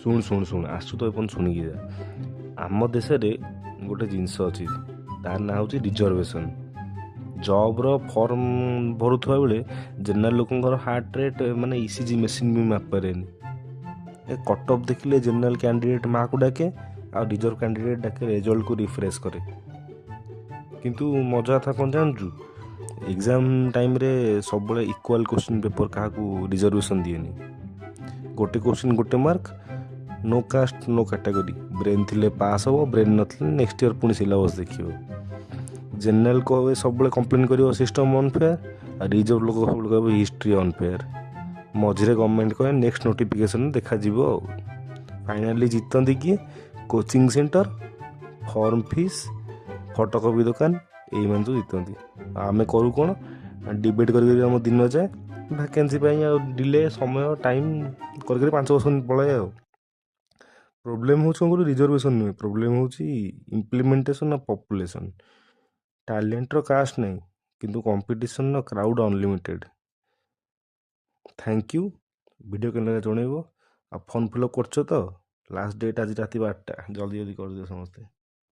ଶୁଣ ଶୁଣ ଶୁଣ ଆସୁ ତ ଏପର୍ଯ୍ୟନ୍ତ ଶୁଣିକି ଯା। ଆମ ଦେଶରେ ଗୋଟେ ଜିନିଷ ଅଛି, ତାର ନାଁ ହେଉଛି ରିଜର୍ଭେସନ୍। ଜବ୍ର ଫର୍ମ ଭରୁଥିବା ବେଳେ ଜେନେରାଲ ଲୋକଙ୍କର ହାର୍ଟ ରେଟ୍ ମାନେ ଇସିଜି ମେସିନ୍ ବି ମାପିପାରେନି। ଏ କଟ୍ ଅଫ୍ ଦେଖିଲେ ଜେନେରାଲ କ୍ୟାଣ୍ଡିଡେଟ୍ ମାଆକୁ ଡାକେ, ଆଉ ରିଜର୍ଭ କ୍ୟାଣ୍ଡିଡେଟ୍ ଡାକେ ରେଜଲ୍ଟକୁ ରିଫ୍ରେଶ୍ କରେ। କିନ୍ତୁ ମଜା କଥା କ'ଣ ଜାଣିଛୁ, ଏକ୍ଜାମ୍ ଟାଇମ୍ରେ ସବୁବେଳେ ଇକ୍ୱାଲ୍ କୋଶ୍ଚିନ୍ ପେପର୍ କାହାକୁ ରିଜର୍ଭେସନ୍ ଦିଏନି। ଗୋଟେ କୋଶ୍ଚିନ୍ ଗୋଟେ mark, no caste no category. Brain ଥିଲେ ପାସ୍ ହେବ, ବ୍ରେନ୍ ନଥିଲେ ନେକ୍ସଟ ଇୟର୍ ପୁଣି ସିଲାବସ୍ ଦେଖିବ। ଜେନେରାଲ କହିବେ ସବୁବେଳେ କମ୍ପ୍ଲେନ୍ କରିବ ସିଷ୍ଟମ୍ ଅନଫେୟାର୍, ଆଉ ରିଜର୍ଭ ଲୋକ ସବୁବେଳେ କହିବ ହିଷ୍ଟ୍ରି ଅନଫେୟାର୍। ମଝିରେ ଗଭର୍ଣ୍ଣମେଣ୍ଟ କହେ ନେକ୍ସଟ ନୋଟିଫିକେସନ୍ ଦେଖାଯିବ ଆଉ। ଫାଇନାଲି ଜିତନ୍ତି କିଏ? Coaching centre, form fees, photocopy ଦୋକାନ, ଏଇମାନେ ସବୁ ଜିତନ୍ତି। ଆଉ ଆମେ କରୁ କ'ଣ? ଡିବେଟ୍ କରିକି ଆମ ଦିନ ଯାଏ, ଭ୍ୟାକେନ୍ସି ପାଇଁ ଆଉ ଡିଲେ ସମୟ ଟାଇମ୍ କରିକି 5 ବର୍ଷ ପଳାଏ ଆଉ। ପ୍ରୋବ୍ଲେମ୍ ହେଉଛି କ'ଣ କହିଲୁ, ରିଜର୍ଭେସନ୍ ନୁହେଁ, ପ୍ରୋବ୍ଲେମ୍ ହେଉଛି ଇମ୍ପ୍ଲିମେଣ୍ଟେସନ୍ ଅଫ୍ ପପୁଲେସନ୍। ଟ୍ୟାଲେଣ୍ଟର କାଷ୍ଟ ନାହିଁ, କିନ୍ତୁ କମ୍ପିଟିସନ୍ର crowd unlimited. Thank you. Video କେମିତି ଲାଗିଲା ଜଣେଇବ। ଆଉ ଫର୍ମ ଫିଲ୍ଅପ୍ କରୁଛ ତ? ଲାଷ୍ଟ ଡେଟ୍ ଆଜି ରାତି 12ଟା, ଜଲ୍ଦି ଜଲ୍ଦି କରିଦିଅ ସମସ୍ତେ।